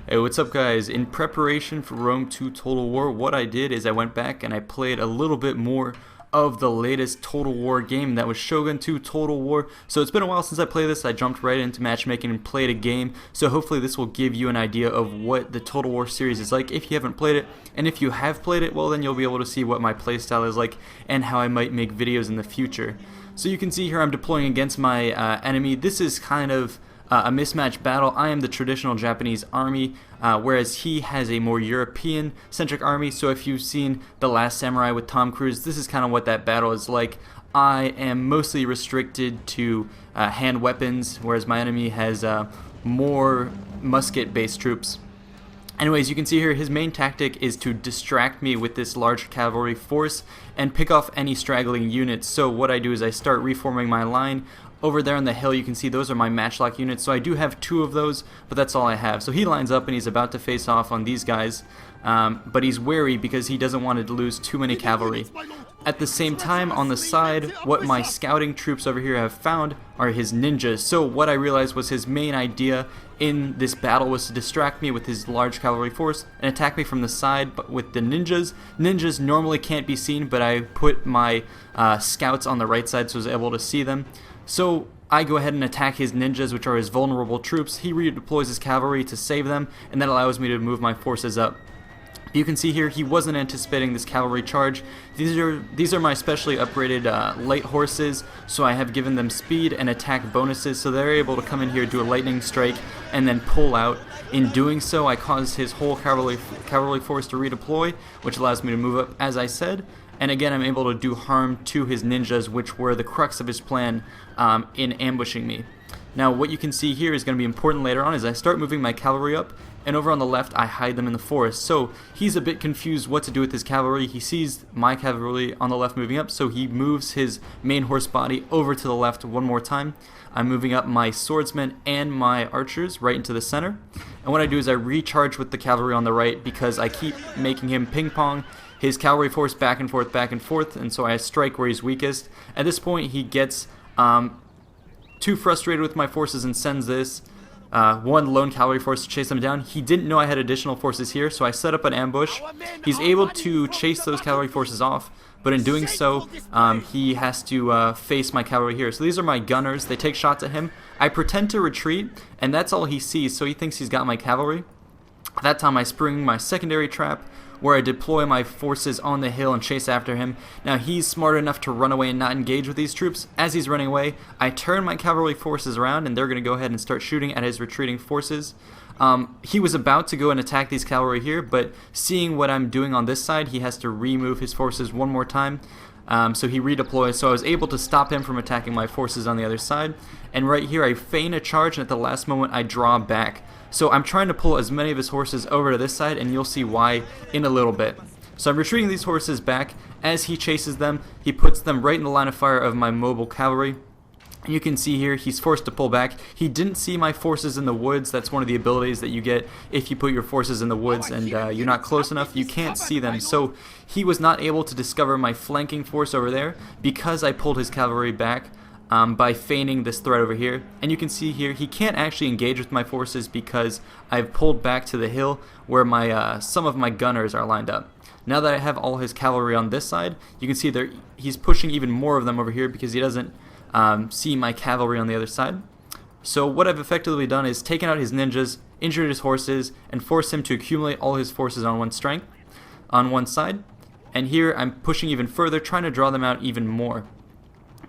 Hey, what's up guys? In preparation for Rome 2 Total War, what I did is I went back and I played a little bit more of the latest Total War game. That was Shogun II Total War. So it's been a while since I played this. I jumped right into matchmaking and played a game. So hopefully this will give you an idea of what the Total War series is like if you haven't played it. And if you have played it, well then you'll be able to see what my playstyle is like and how I might make videos in the future. So you can see here I'm deploying against my enemy. This is kind of a mismatched battle. I am the traditional Japanese army, whereas he has a more European-centric army. So if you've seen The Last Samurai with Tom Cruise, this is kind of what that battle is like. I am mostly restricted to hand weapons, whereas my enemy has more musket-based troops. Anyways, you can see here his main tactic is to distract me with this large cavalry force and pick off any straggling units. So what I do is I start reforming my line. Over there on the hill you can see those are my matchlock units, so I do have 2 of those, but that's all I have. So he lines up and he's about to face off on these guys, but he's wary because he doesn't want to lose too many cavalry. At the same time, on the side, what my scouting troops over here have found are his ninjas. So what I realized was his main idea in this battle was to distract me with his large cavalry force and attack me from the side, but with the ninjas. Ninjas normally can't be seen, but I put my scouts on the right side so I was able to see them. So I go ahead and attack his ninjas, which are his vulnerable troops. He redeploys his cavalry to save them, and that allows me to move my forces up. You can see here he wasn't anticipating this cavalry charge. These are my specially upgraded light horses, so I have given them speed and attack bonuses, so they're able to come in here, do a lightning strike, and then pull out. In doing so, I cause his whole cavalry force to redeploy, which allows me to move up, as I said. And again, I'm able to do harm to his ninjas, which were the crux of his plan in ambushing me. Now, what you can see here is going to be important later on as I start moving my cavalry up, and over on the left, I hide them in the forest. So he's a bit confused what to do with his cavalry. He sees my cavalry on the left moving up, so he moves his main horse body over to the left one more time. I'm moving up my swordsmen and my archers right into the center. And what I do is I recharge with the cavalry on the right because I keep making him ping-pong his cavalry force back and forth, and so I strike where he's weakest. At this point, he gets too frustrated with my forces and sends this one lone cavalry force to chase them down. He didn't know I had additional forces here, so I set up an ambush. He's able to chase those cavalry forces off, but in doing so, he has to face my cavalry here. So these are my gunners. They take shots at him. I pretend to retreat, and that's all he sees, so he thinks he's got my cavalry. At that time, I spring my secondary trap, where I deploy my forces on the hill and chase after him. Now he's smart enough to run away and not engage with these troops. As he's running away, I turn my cavalry forces around and they're going to go ahead and start shooting at his retreating forces. He was about to go and attack these cavalry here, but seeing what I'm doing on this side, he has to remove his forces one more time. So he redeploys, so I was able to stop him from attacking my forces on the other side. And right here I feign a charge, and at the last moment I draw back. So I'm trying to pull as many of his horses over to this side, and you'll see why in a little bit. So I'm retreating these horses back. As he chases them, he puts them right in the line of fire of my mobile cavalry. And you can see here he's forced to pull back. He didn't see my forces in the woods. That's one of the abilities that you get if you put your forces in the woods and you're not close enough. You can't see them. So he was not able to discover my flanking force over there because I pulled his cavalry back by feigning this threat over here. And you can see here he can't actually engage with my forces because I've pulled back to the hill where my some of my gunners are lined up. Now that I have all his cavalry on this side, you can see there he's pushing even more of them over here because he doesn't see my cavalry on the other side. So what I've effectively done is taken out his ninjas, injured his horses, and forced him to accumulate all his forces on one side. And here I'm pushing even further, trying to draw them out even more.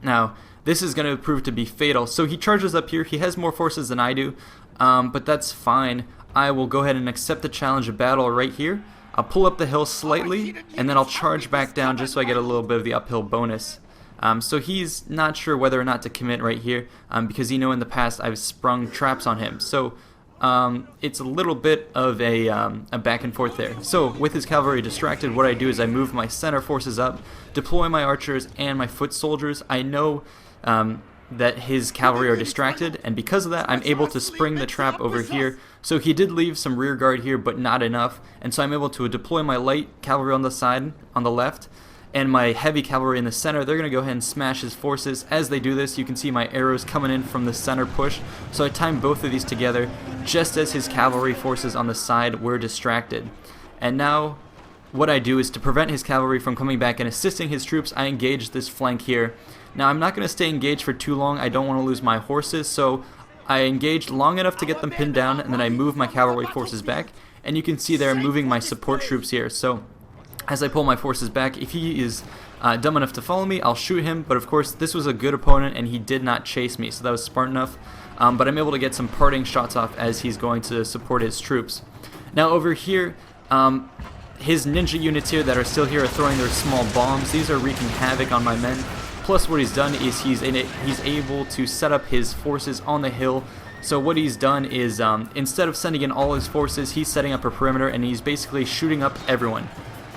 Now this is going to prove to be fatal. So he charges up here. He has more forces than I do, but that's fine. I will go ahead and accept the challenge of battle right here. I'll pull up the hill slightly, and then I'll charge back down just so I get a little bit of the uphill bonus. So he's not sure whether or not to commit right here because in the past I've sprung traps on him. So it's a little bit of a back and forth there. So with his cavalry distracted, what I do is I move my center forces up, deploy my archers and my foot soldiers. I know that his cavalry are distracted, and because of that I'm able to spring the trap over here. So he did leave some rear guard here, but not enough, and so I'm able to deploy my light cavalry on the side, on the left, and my heavy cavalry in the center. They're going to go ahead and smash his forces. As they do this, you can see my arrows coming in from the center push. So I time both of these together, just as his cavalry forces on the side were distracted. And now what I do is, to prevent his cavalry from coming back and assisting his troops, I engage this flank here. Now I'm not going to stay engaged for too long. I don't want to lose my horses, so I engaged long enough to get them pinned down, and then I move my cavalry forces back. And you can see there I'm moving my support troops here. So as I pull my forces back, if he is dumb enough to follow me, I'll shoot him. But of course, this was a good opponent, and he did not chase me, so that was smart enough. But I'm able to get some parting shots off as he's going to support his troops. Now over here, his ninja units here that are still here are throwing their small bombs. These are wreaking havoc on my men. Plus what he's done is he's able to set up his forces on the hill. So what he's done is, instead of sending in all his forces, he's setting up a perimeter, and he's basically shooting up everyone.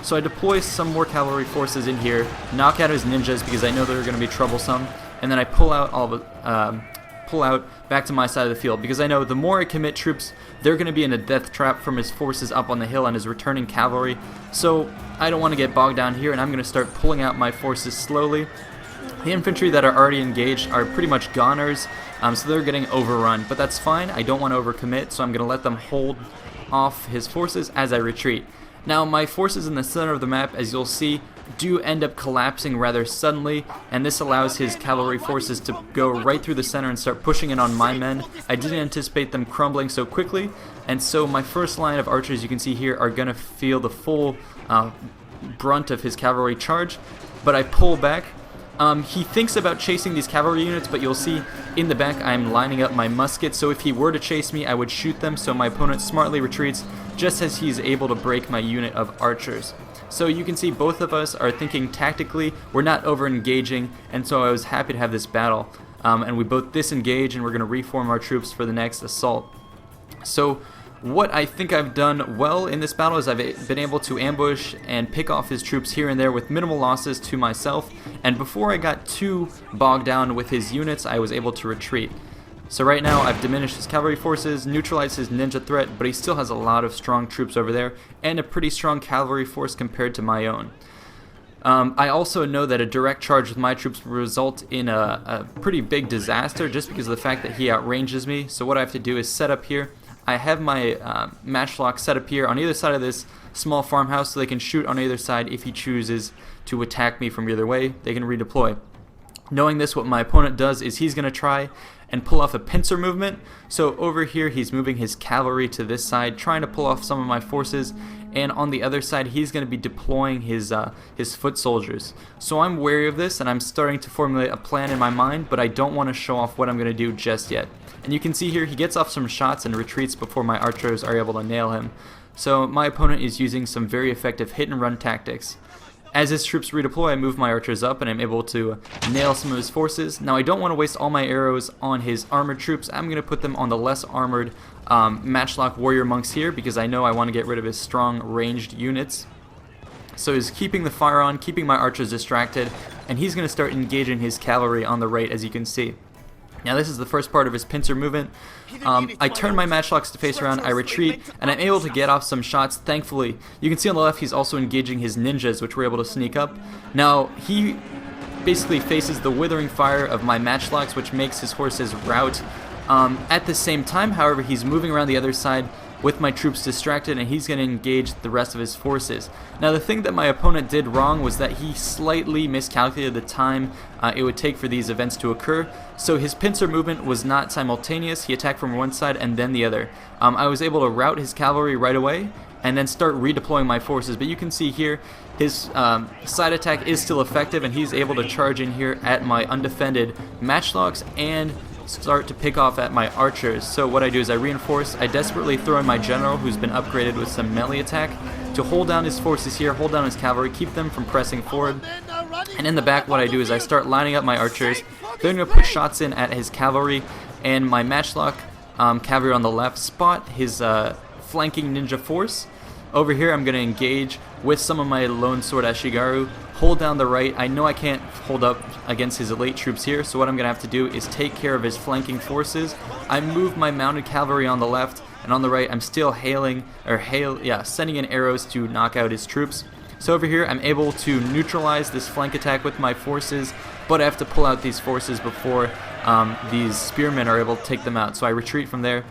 So I deploy some more cavalry forces in here, knock out his ninjas because I know they're going to be troublesome, and then I pull out back to my side of the field, because I know the more I commit troops, they're going to be in a death trap from his forces up on the hill and his returning cavalry. So I don't want to get bogged down here, and I'm going to start pulling out my forces slowly. The infantry that are already engaged are pretty much goners, so they're getting overrun, but that's fine. I don't want to overcommit, so I'm going to let them hold off his forces as I retreat. Now my forces in the center of the map, as you'll see, do end up collapsing rather suddenly, and this allows his cavalry forces to go right through the center and start pushing in on my men. I didn't anticipate them crumbling so quickly, and so my first line of archers, you can see here, are going to feel the full brunt of his cavalry charge, but I pull back. He thinks about chasing these cavalry units, but you'll see in the back I'm lining up my muskets, so if he were to chase me, I would shoot them, so my opponent smartly retreats just as he's able to break my unit of archers. So you can see both of us are thinking tactically, we're not over-engaging, and so I was happy to have this battle. And we both disengage, and we're going to reform our troops for the next assault. So what I think I've done well in this battle is I've been able to ambush and pick off his troops here and there with minimal losses to myself, and before I got too bogged down with his units, I was able to retreat. So right now I've diminished his cavalry forces, neutralized his ninja threat, but he still has a lot of strong troops over there and a pretty strong cavalry force compared to my own. I also know that a direct charge with my troops will result in a pretty big disaster just because of the fact that he outranges me. So what I have to do is set up here. I have my matchlock set up here on either side of this small farmhouse so they can shoot on either side. If he chooses to attack me from either way, they can redeploy. Knowing this, what my opponent does is he's going to try and pull off a pincer movement. So over here he's moving his cavalry to this side, trying to pull off some of my forces, and on the other side he's going to be deploying his foot soldiers. So I'm wary of this, and I'm starting to formulate a plan in my mind, but I don't want to show off what I'm going to do just yet. And you can see here he gets off some shots and retreats before my archers are able to nail him. So my opponent is using some very effective hit and run tactics. As his troops redeploy, I move my archers up and I'm able to nail some of his forces. Now I don't want to waste all my arrows on his armored troops. I'm going to put them on the less armored matchlock warrior monks here because I know I want to get rid of his strong ranged units. So he's keeping the fire on, keeping my archers distracted, and he's going to start engaging his cavalry on the right, as you can see. Now this is the first part of his pincer movement. I turn my matchlocks to face around, I retreat, and I'm able to get off some shots, thankfully. You can see on the left he's also engaging his ninjas, which we're able to sneak up. Now he basically faces the withering fire of my matchlocks, which makes his horses rout. At the same time, however, he's moving around the other side with my troops distracted, and he's going to engage the rest of his forces. Now the thing that my opponent did wrong was that he slightly miscalculated the time it would take for these events to occur, so his pincer movement was not simultaneous. He attacked from one side and then the other. I was able to rout his cavalry right away and then start redeploying my forces, but you can see here his side attack is still effective, and he's able to charge in here at my undefended matchlocks and start to pick off at my archers. So what I do is I reinforce. I desperately throw in my general, who's been upgraded with some melee attack, to hold down his forces here, hold down his cavalry, keep them from pressing forward. And in the back, what I do is I start lining up my archers. They're going to put shots in at his cavalry, and my matchlock cavalry on the left spot his flanking ninja force. Over here I'm going to engage with some of my lone sword Ashigaru, hold down the right. I know I can't hold up against his elite troops here, so what I'm going to have to do is take care of his flanking forces. I move my mounted cavalry on the left, and on the right I'm still sending in arrows to knock out his troops. So over here I'm able to neutralize this flank attack with my forces, but I have to pull out these forces before these spearmen are able to take them out. So I retreat from there.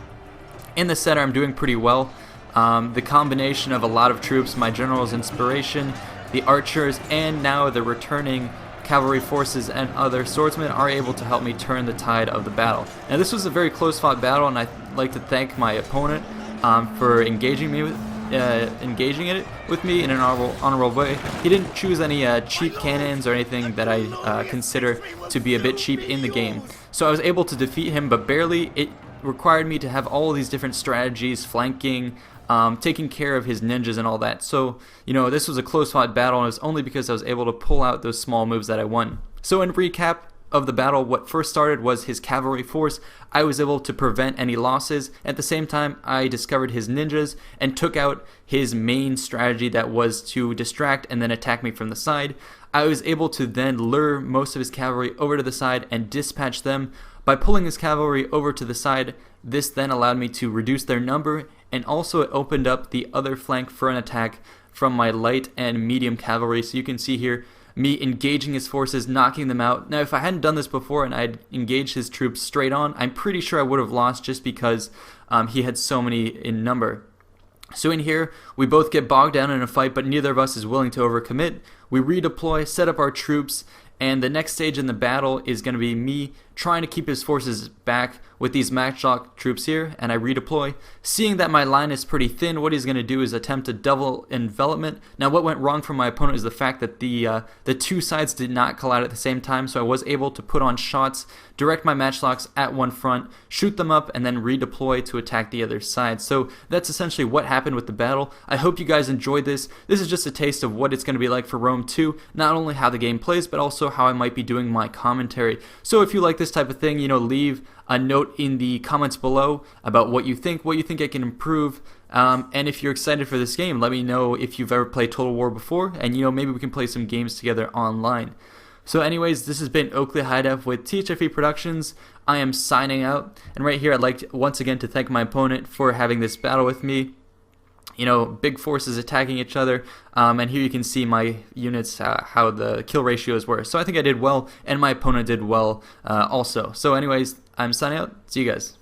In the center, I'm doing pretty well. The combination of a lot of troops, my general's inspiration, the archers, and now the returning cavalry forces and other swordsmen are able to help me turn the tide of the battle. Now this was a very close fought battle, and I'd like to thank my opponent for engaging it with me in an honorable way. He didn't choose any cheap cannons or anything that I consider to be a bit cheap in the game. So I was able to defeat him, but barely. It required me to have all of these different strategies, flanking, taking care of his ninjas and all that. So, you know, this was a close fought battle, and it was only because I was able to pull out those small moves that I won. So in recap of the battle, what first started was his cavalry force. I was able to prevent any losses. At the same time, I discovered his ninjas and took out his main strategy that was to distract and then attack me from the side. I was able to then lure most of his cavalry over to the side and dispatch them. By pulling his cavalry over to the side, this then allowed me to reduce their number, and also it opened up the other flank for an attack from my light and medium cavalry. So you can see here me engaging his forces, knocking them out. Now if I hadn't done this before and I'd engaged his troops straight on, I'm pretty sure I would have lost just because he had so many in number. So in here, we both get bogged down in a fight, but neither of us is willing to overcommit. We redeploy, set up our troops, and the next stage in the battle is going to be me trying to keep his forces back with these matchlock troops here, and I redeploy. Seeing that my line is pretty thin, what he's going to do is attempt a double envelopment. Now what went wrong for my opponent is the fact that the two sides did not collide at the same time, so I was able to put on shots, direct my matchlocks at one front, shoot them up, and then redeploy to attack the other side. So that's essentially what happened with the battle. I hope you guys enjoyed this. This is just a taste of what it's going to be like for Rome 2, not only how the game plays, but also how I might be doing my commentary. So if you like this type of thing, you know, leave a note in the comments below about what you think I can improve, and if you're excited for this game, let me know if you've ever played Total War before, and you know, maybe we can play some games together online. So anyways, this has been Oakley Hideout with THFE Productions. I am signing out, and right here I'd like to, once again, to thank my opponent for having this battle with me. You know, big forces attacking each other, and here you can see my units, how the kill ratios were. So I think I did well, and my opponent did well also. So anyways, I'm signing out. See you guys.